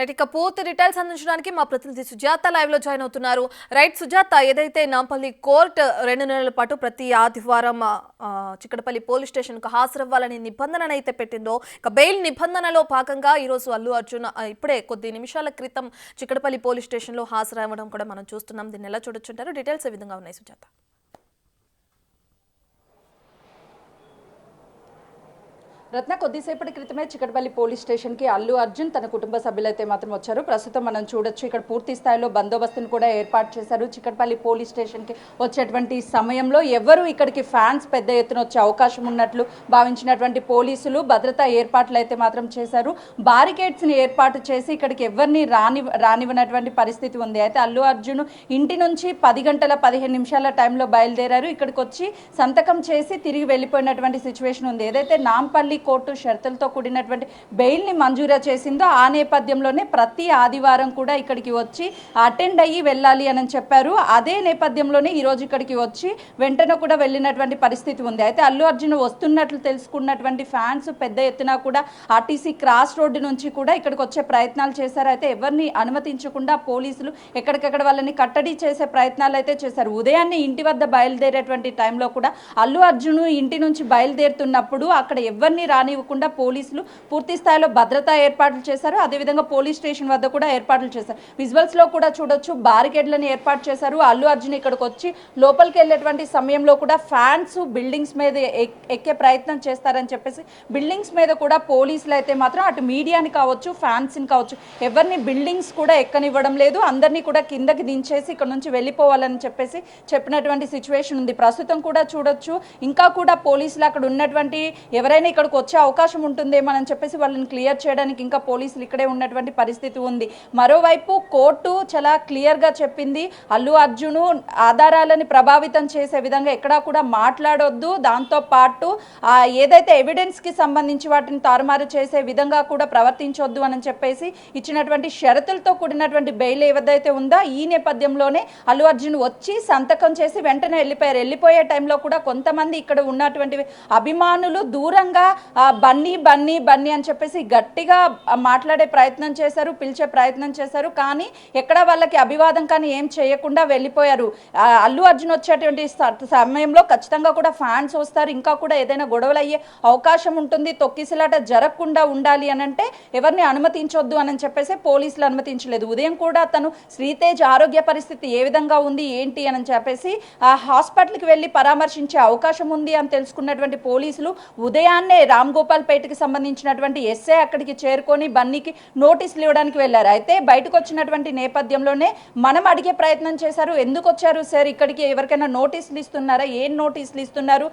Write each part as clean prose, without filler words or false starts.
Right ఇక పూర్తి details అందించడానికి మా ప్రతినిధి సుజాత లైవ్ లో జాయిన్ అవుతున్నారు. రైట్ సుజాత, ఏదైతే నాంపల్లి కోర్టు 2 నెలల పాటు ప్రతి ఆదివారం చిక్కడపల్లి పోలీస్ స్టేషన్ కు హాజరవ్వాలని నిబంధనను అయితే పెట్టిందో, ఇక బెయిల్ నిబంధనలో భాగంగా ఈ రోజు అల్లు అర్జున్ ఇప్పుడే కొద్ది నిమిషాల క్రితం చిక్కడపల్లి పోలీస్ స్టేషన్ లో హాజరవ్వడం కూడా మనం చూస్తున్నాం. దీన్ని ఎలా చూడొచ్చుంటారు? డీటెయిల్స్ ఏ విధంగా ఉన్నాయి సుజాత? రత్న, కొద్దిసేపటి క్రితమే చిక్కడపల్లి పోలీస్ స్టేషన్కి అల్లు అర్జున్ తన కుటుంబ సభ్యులైతే మాత్రం వచ్చారు. ప్రస్తుతం మనం చూడొచ్చు, ఇక్కడ పూర్తి స్థాయిలో బందోబస్తును కూడా ఏర్పాటు చేశారు. చిక్కడపల్లి పోలీస్ స్టేషన్కి వచ్చేటువంటి సమయంలో ఎవరు ఇక్కడికి ఫ్యాన్స్ పెద్ద ఎత్తున వచ్చే అవకాశం ఉన్నట్లు భావించినటువంటి పోలీసులు భద్రతా ఏర్పాట్లు అయితే మాత్రం చేశారు. బారికేడ్స్ని ఏర్పాటు చేసి ఇక్కడికి ఎవరిని రానివ్వనటువంటి పరిస్థితి ఉంది. అయితే అల్లు అర్జున్ ఇంటి నుంచి 10 గంటల 15 నిమిషాల టైంలో బయలుదేరారు. ఇక్కడికి వచ్చి సంతకం చేసి తిరిగి వెళ్ళిపోయినటువంటి సిచ్యువేషన్ ఉంది. ఏదైతే నాంపల్లి కోర్టు షరతులతో కూడినటువంటి బెయిల్ని మంజూరు చేసిందో ఆ నేపథ్యంలోనే ప్రతి ఆదివారం కూడా ఇక్కడికి వచ్చి అటెండ్ అయ్యి వెళ్ళాలి అని చెప్పారు. అదే నేపథ్యంలోనే ఈరోజు ఇక్కడికి వచ్చి వెంటనే కూడా వెళ్ళినటువంటి పరిస్థితి ఉంది. అయితే అల్లు అర్జున్ వస్తున్నట్లు తెలుసుకున్నటువంటి ఫ్యాన్స్ పెద్ద ఎత్తున కూడా ఆర్టీసీ క్రాస్ రోడ్డు నుంచి కూడా ఇక్కడికి వచ్చే ప్రయత్నాలు చేశారు. అయితే ఎవరిని అనుమతించకుండా పోలీసులు ఎక్కడికెక్కడ వాళ్ళని కట్టడి చేసే ప్రయత్నాలు అయితే చేశారు. ఉదయాన్నే ఇంటి వద్ద బయలుదేరేటువంటి టైంలో కూడా అల్లు అర్జున్ ఇంటి నుంచి బయలుదేరుతున్నప్పుడు అక్కడ ఎవరిని రానివ్వకుండా పోలీసులు పూర్తి స్థాయిలో భద్రతా ఏర్పాట్లు చేశారు. అదేవిధంగా పోలీస్ స్టేషన్ వద్ద కూడా ఏర్పాట్లు చేశారు. విజువల్స్ లో కూడా చూడొచ్చు, బారికేడ్లను ఏర్పాటు చేశారు. అల్లు అర్జున్ ఇక్కడికి వచ్చి లోపలికి వెళ్ళేటువంటి సమయంలో కూడా ఫ్యాన్స్ బిల్డింగ్స్ మీద ఎక్కే ప్రయత్నం చేస్తారని చెప్పేసి బిల్డింగ్స్ మీద కూడా పోలీసులు అయితే మాత్రం అటు మీడియాని కావచ్చు, ఫ్యాన్స్ని కావచ్చు, ఎవరిని బిల్డింగ్స్ కూడా ఎక్కనివ్వడం లేదు. అందరినీ కూడా కిందకి దించేసి ఇక్కడ నుంచి వెళ్ళిపోవాలని చెప్పేసి చెప్పినటువంటి సిచ్యువేషన్ ఉంది. ప్రస్తుతం కూడా చూడొచ్చు, ఇంకా కూడా పోలీసులు అక్కడ ఉన్నటువంటి ఎవరైనా ఇక్కడికి వచ్చే అవకాశం ఉంటుందేమని చెప్పేసి వాళ్ళని క్లియర్ చేయడానికి ఇంకా పోలీసులు ఇక్కడే ఉన్నటువంటి పరిస్థితి ఉంది. మరోవైపు కోర్టు చాలా క్లియర్గా చెప్పింది, అల్లు అర్జున్ ఆధారాలని ప్రభావితం చేసే విధంగా ఎక్కడా కూడా మాట్లాడొద్దు, దాంతో పాటు ఏదైతే ఎవిడెన్స్కి సంబంధించి వాటిని తారుమారు చేసే విధంగా కూడా ప్రవర్తించొద్దు అని చెప్పేసి ఇచ్చినటువంటి షరతులతో కూడినటువంటి బెయిల్ ఏదైతే ఉందో ఈ నేపథ్యంలోనే అల్లు అర్జున్ వచ్చి సంతకం చేసి వెంటనే వెళ్ళిపోయారు. వెళ్ళిపోయే టైంలో కూడా కొంతమంది ఇక్కడ ఉన్నటువంటి అభిమానులు దూరంగా బన్నీ బన్నీ బన్నీ అని చెప్పేసి గట్టిగా మాట్లాడే ప్రయత్నం చేశారు, పిలిచే ప్రయత్నం చేశారు. కానీ ఎక్కడ వాళ్ళకి అభివాదం కానీ ఏం చేయకుండా వెళ్ళిపోయారు. అల్లు అర్జున్ వచ్చేటువంటి సమయంలో ఖచ్చితంగా కూడా ఫ్యాన్స్ వస్తారు, ఇంకా కూడా ఏదైనా గొడవలు అయ్యే అవకాశం ఉంటుంది, తొక్కిసలాట జరగకుండా ఉండాలి అని అంటే ఎవరిని అనుమతించొద్దు అని చెప్పేసి పోలీసులు అనుమతించలేదు. ఉదయం కూడా తను శ్రీతేజ్ ఆరోగ్య పరిస్థితి ఏ విధంగా ఉంది ఏంటి అని చెప్పేసి ఆ హాస్పిటల్కి వెళ్ళి పరామర్శించే అవకాశం ఉంది అని తెలుసుకున్నటువంటి పోలీసులు ఉదయాన్నే రామ్ గోపాల్ పేటకి సంబంధించినటువంటి ఎస్ఐ అక్కడికి చేరుకొని బన్నీకి నోటీసులు ఇవ్వడానికి వెళ్ళారు. అయితే బయటకు వచ్చినటువంటి నేపథ్యంలోనే మనం అడిగే ప్రయత్నం చేశారు, ఎందుకు వచ్చారు సార్ ఇక్కడికి, ఎవరికైనా నోటీసులు ఇస్తున్నారా, ఏం నోటీసులు ఇస్తున్నారు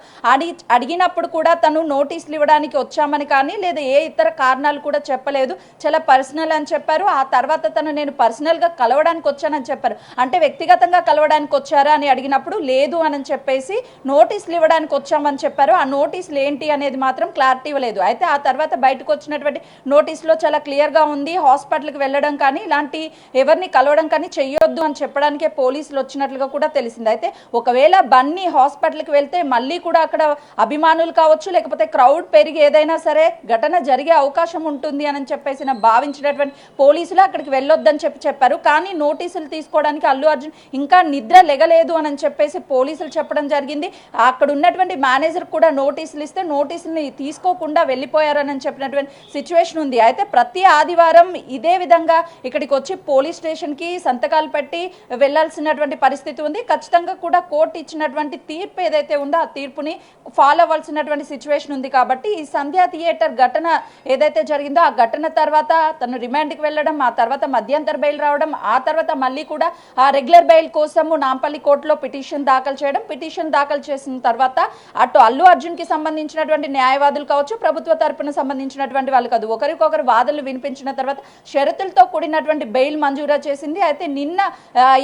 అడిగినప్పుడు కూడా తను నోటీసులు ఇవ్వడానికి వచ్చామని కానీ లేదా ఏ ఇతర కారణాలు కూడా చెప్పలేదు, చాలా పర్సనల్ అని చెప్పారు. ఆ తర్వాత తను నేను పర్సనల్గా కలవడానికి వచ్చానని చెప్పారు. అంటే వ్యక్తిగతంగా కలవడానికి వచ్చారా అని అడిగినప్పుడు లేదు అని చెప్పేసి నోటీసులు ఇవ్వడానికి వచ్చామని చెప్పారు. ఆ నోటీసులు ఏంటి అనేది మాత్రం క్లారిటీ ఇవ్వలేదు. అయితే ఆ తర్వాత బయటకు వచ్చినటువంటి నోటీసులో చాలా క్లియర్గా ఉంది, హాస్పిటల్కి వెళ్ళడం కానీ ఇలాంటి ఎవరిని కలవడం కానీ చెయ్యొద్దు అని చెప్పడానికే పోలీసులు వచ్చినట్లుగా కూడా తెలిసింది. అయితే ఒకవేళ బన్నీ హాస్పిటల్కి వెళ్తే మళ్ళీ కూడా అక్కడ అభిమానులు కావచ్చు లేకపోతే క్రౌడ్ పెరిగి ఏదైనా సరే ఘటన జరిగే అవకాశం ఉంటుంది అని చెప్పేసి భావించినటువంటి పోలీసులు అక్కడికి వెళ్ళొద్దని చెప్పారు. కానీ నోటీసులు తీసుకోవడానికి అల్లు అర్జున్ ఇంకా నిద్ర లెగలేదు అని చెప్పేసి పోలీసులు చెప్పడం జరిగింది. అక్కడ ఉన్నటువంటి మేనేజర్ కూడా నోటీసులు ఇస్తే నోటీసుల్ని తీసుకోకుండా వెళ్ళిపోయారని చెప్పినటువంటి సిచ్యువేషన్ ఉంది. అయితే ప్రతి ఆదివారం ఇదే విధంగా ఇక్కడికి వచ్చి పోలీస్ స్టేషన్కి సంతకాలు పెట్టి వెళ్లాల్సినటువంటి పరిస్థితి ఉంది. ఖచ్చితంగా కూడా కోర్టు ఇచ్చినటువంటి తీర్పు ఏదైతే ఉందో ఆ తీర్పుని ఫాలో అవ్వాల్సినటువంటి సిచ్యువేషన్ ఉంది. కాబట్టి ఈ సంధ్యా థియేటర్ ఘటన ఏదైతే జరిగిందో ఆ ఘటన తర్వాత తను రిమాండ్కి వెళ్ళడం, ఆ తర్వాత మధ్యంతర బెయిల్ రావడం, ఆ తర్వాత మళ్ళీ కూడా ఆ రెగ్యులర్ బెయిల్ కోసము నాంపల్లి కోర్టులో పిటిషన్ దాఖలు చేయడం, పిటిషన్ దాఖలు చేసిన తర్వాత అటు అల్లు అర్జున్కి సంబంధించినటువంటి న్యాయవాదులు కావచ్చు, ప్రభుత్వ తరపున సంబంధించినటువంటి వాళ్ళు కాదు, ఒకరికొకరు వాదనలు వినిపించిన తర్వాత షరతులతో కూడినటువంటి బెయిల్ మంజూరు చేసింది. అయితే నిన్న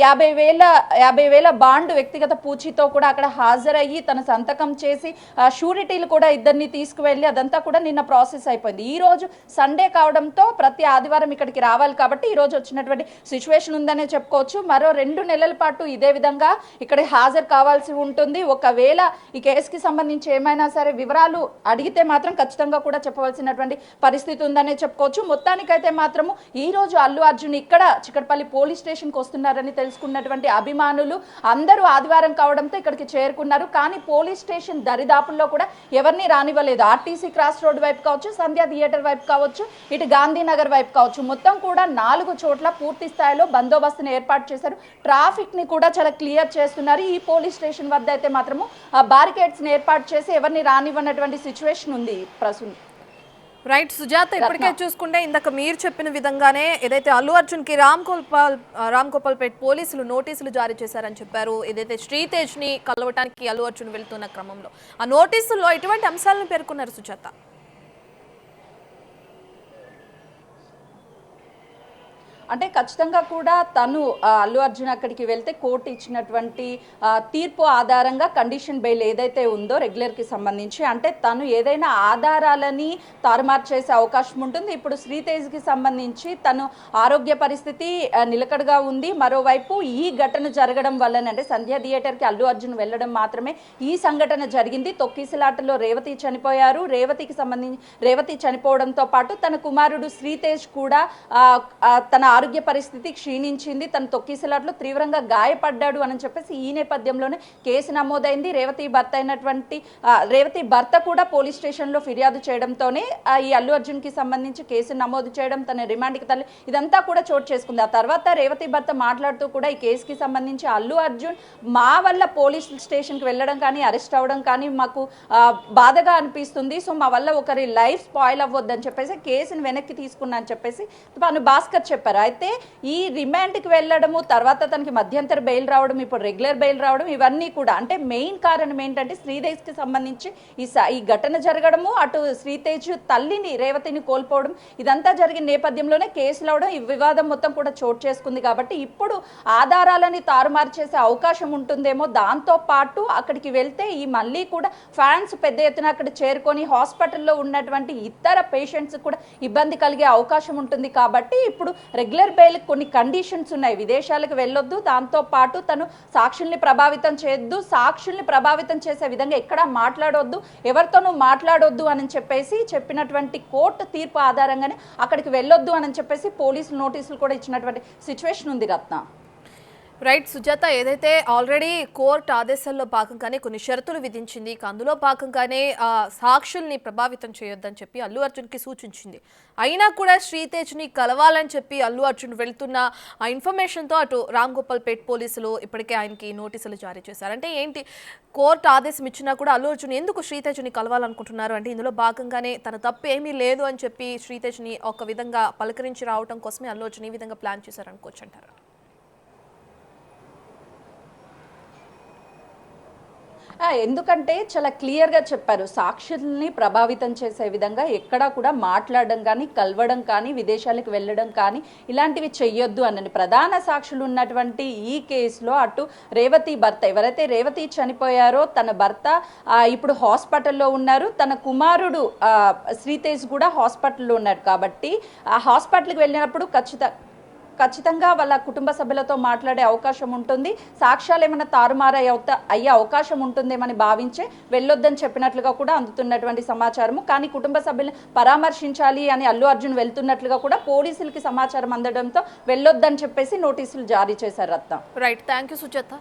50,000 బాండ్ వ్యక్తిగత పూచీతో కూడా అక్కడ హాజరయ్యి తన సంతకం చేసి షూరిటీలు కూడా ఇద్దరిని తీసుకువెళ్ళి అదంతా కూడా నిన్న ప్రాసెస్ అయిపోయింది. ఈ రోజు సండే కావడంతో ప్రతి ఆదివారం ఇక్కడికి రావాలి కాబట్టి ఈ రోజు వచ్చినటువంటి సిచ్యువేషన్ ఉందనే చెప్పుకోవచ్చు. మరో 2 నెలల పాటు ఇదే విధంగా ఇక్కడ హాజరు కావాల్సి ఉంటుంది. ఒకవేళ ఈ కేసుకి సంబంధించి ఏమైనా సరే వివరాలు అడిగితే మాత్రం ఖచ్చితంగా కూడా చెప్పవలసినటువంటి పరిస్థితి ఉందనే చెప్పుకోవచ్చు. మొత్తానికైతే మాత్రము ఈ రోజు అల్లు అర్జున్ ఇక్కడ చిక్కడపల్లి పోలీస్ స్టేషన్కి వస్తున్నారని తెలుసుకున్నటువంటి అభిమానులు అందరూ ఆదివారం కావడంతో ఇక్కడికి చేరుకున్నారు. కానీ పోలీస్ స్టేషన్ దరిదాపుల్లో కూడా ఎవరిని రానివ్వలేదు. ఆర్టీసీ క్రాస్ రోడ్ వైపు కావచ్చు, సంధ్యా థియేటర్ వైపు కావచ్చు, ఇటు గాంధీనగర్ వైపు కావచ్చు, మొత్తం కూడా 4 చోట్ల పూర్తి స్థాయిలో బందోబస్తును ఏర్పాటు చేశారు. ట్రాఫిక్ ని కూడా చాలా క్లియర్ చేస్తున్నారు. ఈ పోలీస్ స్టేషన్ వద్ద అయితే మాత్రము బారికేడ్స్ ని ఏర్పాటు చేసి ఎవరిని రానివ్వనటువంటి సిచ్యువేషన్ ఉంది ప్రస్తుతం. రైట్ సుజాత, ఇప్పటికే చూసుకుంటే ఇందాక మీరు చెప్పిన విధంగానే ఏదైతే అల్లు అర్జున్ కి రామ్ గోపాల్పేట్ పోలీసులు నోటీసులు జారీ చేశారని చెప్పారు. ఏదైతే శ్రీతేజ్ ని కలవటానికి అల్లు అర్జున్ వెళ్తున్న క్రమంలో ఆ నోటీసుల్లో ఎటువంటి అంశాలను పేర్కొన్నారు సుజాత? అంటే ఖచ్చితంగా కూడా తను అల్లు అర్జున్ అక్కడికి వెళ్తే కోర్టు ఇచ్చినటువంటి తీర్పు ఆధారంగా కండిషన్ బెయిల్ ఏదైతే ఉందో రెగ్యులర్కి సంబంధించి, అంటే తను ఏదైనా ఆధారాలని తారుమారు చేసే అవకాశం ఉంటుంది. ఇప్పుడు శ్రీతేజ్కి సంబంధించి తను ఆరోగ్య పరిస్థితి నిలకడగా ఉంది. మరోవైపు ఈ ఘటన జరగడం వల్లనే, అంటే సంధ్యా థియేటర్కి అల్లు అర్జున్ వెళ్ళడం మాత్రమే ఈ సంఘటన జరిగింది. తొక్కిసలాటలో రేవతి చనిపోయారు. రేవతి చనిపోవడంతో పాటు తన కుమారుడు శ్రీతేజ్ కూడా తన ఆరోగ్య పరిస్థితి క్షీణించింది. తన తొక్కిసలాట్లో తీవ్రంగా గాయపడ్డాడు అని చెప్పేసి ఈ నేపథ్యంలోనే కేసు నమోదైంది. రేవతి భర్త కూడా పోలీస్ స్టేషన్లో ఫిర్యాదు చేయడంతోనే ఈ అల్లు అర్జున్ కి సంబంధించి కేసు నమోదు చేయడం, తన రిమాండ్కి తల్లి ఇదంతా కూడా చోటు చేసుకుంది. ఆ తర్వాత రేవతి భర్త మాట్లాడుతూ కూడా ఈ కేసుకి సంబంధించి అల్లు అర్జున్ మా వల్ల పోలీస్ స్టేషన్కి వెళ్ళడం కానీ అరెస్ట్ అవ్వడం కానీ మాకు బాధగా అనిపిస్తుంది. సో మా వల్ల ఒకరి లైఫ్ స్పాయిల్ అవ్వద్దని చెప్పేసి కేసును వెనక్కి తీసుకున్నా అని చెప్పేసి తను భాస్కర్ చెప్పారు. అయితే ఈ రిమాండ్కి వెళ్ళడము, తర్వాత తనకి మధ్యంతర బెయిల్ రావడం, ఇప్పుడు రెగ్యులర్ బెయిల్ రావడం, ఇవన్నీ కూడా అంటే మెయిన్ కారణం ఏంటంటే శ్రీతేజ్కి సంబంధించి ఈ ఘటన జరగడము, అటు శ్రీతేజ్ తల్లిని రేవతిని కోల్పోవడం, ఇదంతా జరిగిన నేపథ్యంలోనే కేసులు అవడం, ఈ వివాదం మొత్తం కూడా చోటు చేసుకుంది. కాబట్టి ఇప్పుడు ఆధారాలని తారుమారు చేసే అవకాశం ఉంటుందేమో. దాంతో పాటు అక్కడికి వెళ్తే ఈ మళ్ళీ కూడా ఫ్యాన్స్ పెద్ద ఎత్తున అక్కడ చేరుకొని హాస్పిటల్లో ఉన్నటువంటి ఇతర పేషెంట్స్ కూడా ఇబ్బంది కలిగే అవకాశం ఉంటుంది. కాబట్టి ఇప్పుడు రెగ్యులర్ బెయిల్ కొన్ని కండిషన్స్ ఉన్నాయి. విదేశాలకు వెళ్ళొద్దు, దాంతో పాటు తను సాక్షుల్ని ప్రభావితం చేయొద్దు, సాక్షుల్ని ప్రభావితం చేసే విధంగా ఎక్కడా మాట్లాడొద్దు, ఎవరితోనూ మాట్లాడొద్దు అని చెప్పేసి చెప్పినటువంటి కోర్టు తీర్పు ఆధారంగానే అక్కడికి వెళ్ళొద్దు అని చెప్పేసి పోలీసులు నోటీసులు కూడా ఇచ్చినటువంటి సిచ్యువేషన్ ఉంది రత్న. రైట్ సుజాత, ఏదైతే ఆల్రెడీ కోర్టు ఆదేశాల్లో భాగంగానే కొన్ని షరతులు విధించింది, అందులో భాగంగానే సాక్షుల్ని ప్రభావితం చేయొద్దని చెప్పి అల్లు అర్జున్కి సూచించింది. అయినా కూడా శ్రీతేజ్ని కలవాలని చెప్పి అల్లు అర్జున్ వెళ్తున్న ఆ ఇన్ఫర్మేషన్తో అటు రామ్ గోపాల్పేట్ పోలీసులు ఇప్పటికే ఆయనకి నోటీసులు జారీ చేశారు. అంటే ఏంటి, కోర్టు ఆదేశం ఇచ్చినా కూడా అల్లు అర్జున్ ఎందుకు శ్రీతేజ్ని కలవాలనుకుంటున్నారు అంటే ఇందులో భాగంగానే తన తప్పు ఏమీ లేదు అని చెప్పి శ్రీతేజ్ని ఒక విధంగా పలకరించి రావడం కోసమే అల్లు అర్జున్ ఈ విధంగా ప్లాన్ చేశారనుకోవచ్చు అంటారు. ఎందుకంటే చాలా క్లియర్గా చెప్పారు, సాక్షుల్ని ప్రభావితం చేసే విధంగా ఎక్కడా కూడా మాట్లాడడం కానీ, కలవడం కానీ, విదేశాలకు వెళ్ళడం కానీ ఇలాంటివి చెయ్యొద్దు అన్నది ప్రధాన సాక్షులు ఉన్నటువంటి ఈ కేసులో అటు రేవతి భర్త, ఎవరైతే రేవతి చనిపోయారో తన భర్త ఇప్పుడు హాస్పిటల్లో ఉన్నారు. తన కుమారుడు శ్రీతేజ్ కూడా హాస్పిటల్లో ఉన్నాడు. కాబట్టి ఆ హాస్పిటల్కి వెళ్ళినప్పుడు ఖచ్చితంగా వాళ్ళ కుటుంబ సభ్యులతో మాట్లాడే అవకాశం ఉంటుంది. సాక్ష్యాలు ఏమైనా తారుమారు అయ్యే అవకాశం ఉంటుందేమని భావించే వెళ్ళొద్దని చెప్పినట్లుగా కూడా అందుతున్నటువంటి సమాచారము. కానీ కుటుంబ సభ్యులను పరామర్శించాలి అని అల్లు అర్జున్ వెళ్తున్నట్లుగా కూడా పోలీసులకి సమాచారం అందడంతో వెళ్ళొద్దని చెప్పేసి నోటీసులు జారీ చేశారు Ratna. Right, thank you Sujatha.